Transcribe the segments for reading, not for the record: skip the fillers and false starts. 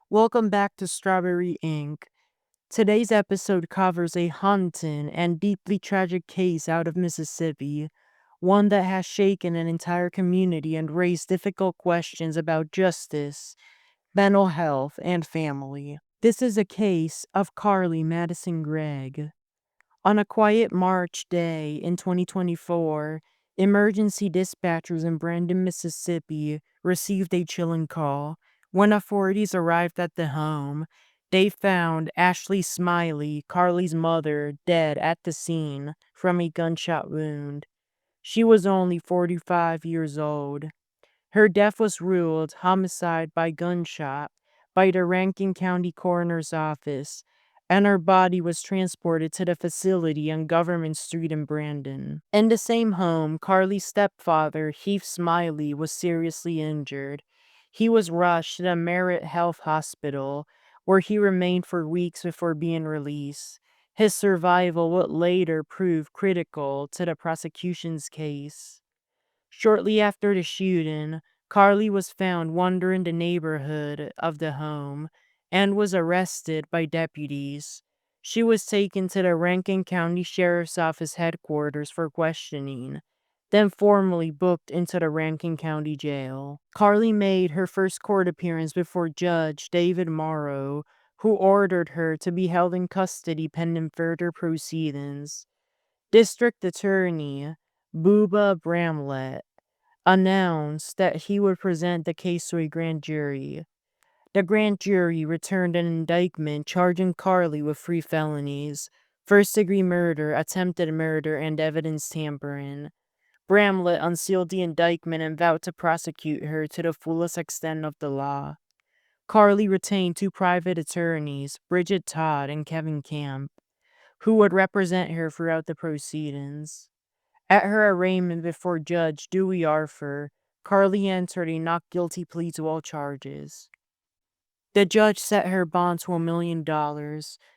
Welcome back to Strawberry Inc. Today's episode covers a haunting and deeply tragic case out of Mississippi, one that has shaken an entire community and raised difficult questions about justice, mental health, and family. This is a case of Carly Madison Gregg. On a quiet March day in 2024, emergency dispatchers in Brandon, Mississippi received a chilling call. When authorities arrived at the home, they found Ashley Smylie, Carly's mother, dead at the scene from a gunshot wound. She was only 45 years old. Her death was ruled homicide by gunshot by the Rankin County Coroner's Office, and her body was transported to the facility on Government Street in Brandon. In the same home, Carly's stepfather, Heath Smylie, was seriously injured. He was rushed to the Merritt Health Hospital, where he remained for weeks before being released. His survival would later prove critical to the prosecution's case. Shortly after the shooting, Carly was found wandering the neighborhood of the home and was arrested by deputies. She was taken to the Rankin County Sheriff's Office headquarters for questioning, then formally booked into the Rankin County Jail. Carly made her first court appearance before Judge David Morrow, who ordered her to be held in custody pending further proceedings. District Attorney Booba Bramlett announced that he would present the case to a grand jury. The grand jury returned an indictment charging Carly with 3 felonies: first-degree murder, attempted murder, and evidence tampering. Bramlett unsealed the indictment and vowed to prosecute her to the fullest extent of the law. Carly retained 2 private attorneys, Bridget Todd and Kevin Camp, who would represent her throughout the proceedings. At her arraignment before Judge Dewey Arthur, Carly entered a not guilty plea to all charges. The judge set her bond to $1 million,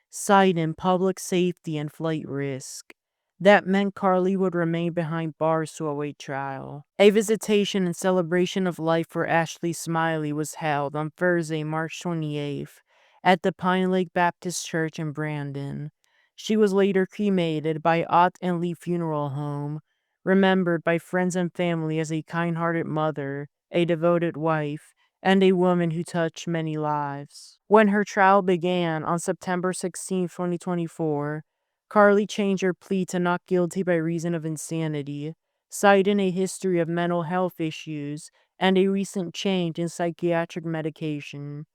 citing public safety and flight risk. That meant Carly would remain behind bars to await trial. A visitation and celebration of life for Ashley Smylie was held on Thursday, March 28th, at the Pine Lake Baptist Church in Brandon. She was later cremated by Ott and Lee Funeral Home, remembered by friends and family as a kind-hearted mother, a devoted wife, and a woman who touched many lives. When her trial began on September 16, 2024, Carly changed her plea to not guilty by reason of insanity, citing a history of mental health issues and a recent change in psychiatric medication.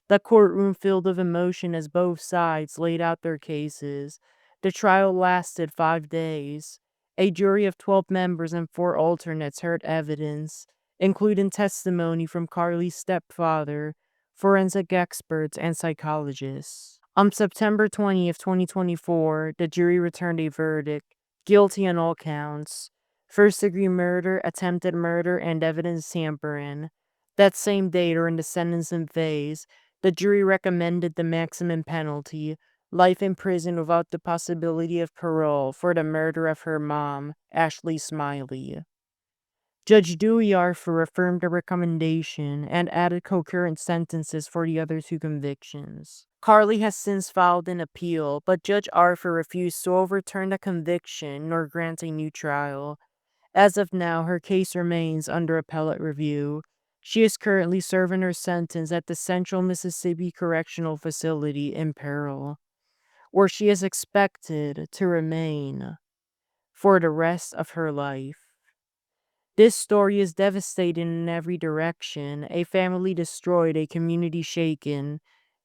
The courtroom filled with emotion as both sides laid out their cases. The trial lasted 5 days. A jury of 12 members and 4 alternates heard evidence, including testimony from Carly's stepfather, forensic experts, and psychologists. On September 20th, 2024, the jury returned a verdict: guilty on all counts: first-degree murder, attempted murder, and evidence tampering. That same day, during the sentencing phase, the jury recommended the maximum penalty: life in prison without the possibility of parole for the murder of her mom, Ashley Smylie. Judge Dewey Arthur affirmed the recommendation and added concurrent sentences for the other 2 convictions. Carly has since filed an appeal, but Judge Arthur refused to overturn the conviction nor grant a new trial. As of now, her case remains under appellate review. She is currently serving her sentence at the Central Mississippi Correctional Facility in Pearl, where she is expected to remain for the rest of her life. This story is devastating in every direction: a family destroyed, a community shaken,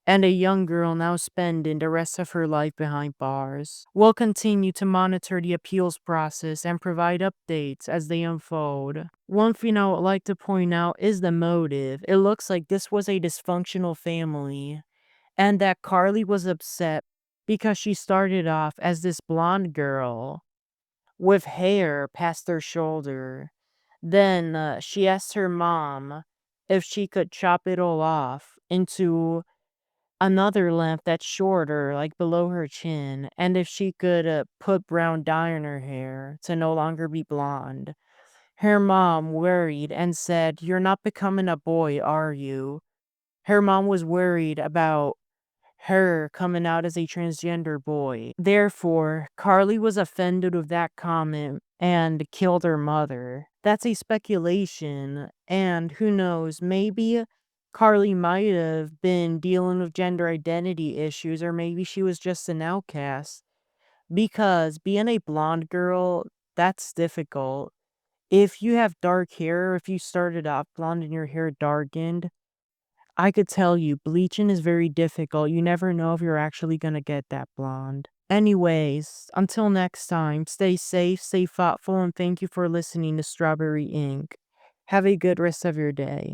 and a young girl now spending the rest of her life behind bars. We'll continue to monitor the appeals process and provide updates as they unfold. One thing I would like to point out is the motive. It looks like this was a dysfunctional family, and that Carly was upset because she started off as this blonde girl with hair past her shoulder. Then she asked her mom if she could chop it all off into another length that's shorter, like below her chin, and if she could put brown dye in her hair to no longer be blonde. Her mom worried and said, "You're not becoming a boy, are you?" Her mom was worried about her coming out as a transgender boy. Therefore, Carly was offended with that comment and killed her mother. That's a speculation, and who knows, maybe Carly might have been dealing with gender identity issues, or maybe she was just an outcast. Because being a blonde girl, that's difficult. If you have dark hair, if you started off blonde and your hair darkened, I could tell you, bleaching is very difficult. You never know if you're actually gonna get that blonde. Anyways, until next time, stay safe, stay thoughtful, and thank you for listening to Strawberry Ink. Have a good rest of your day.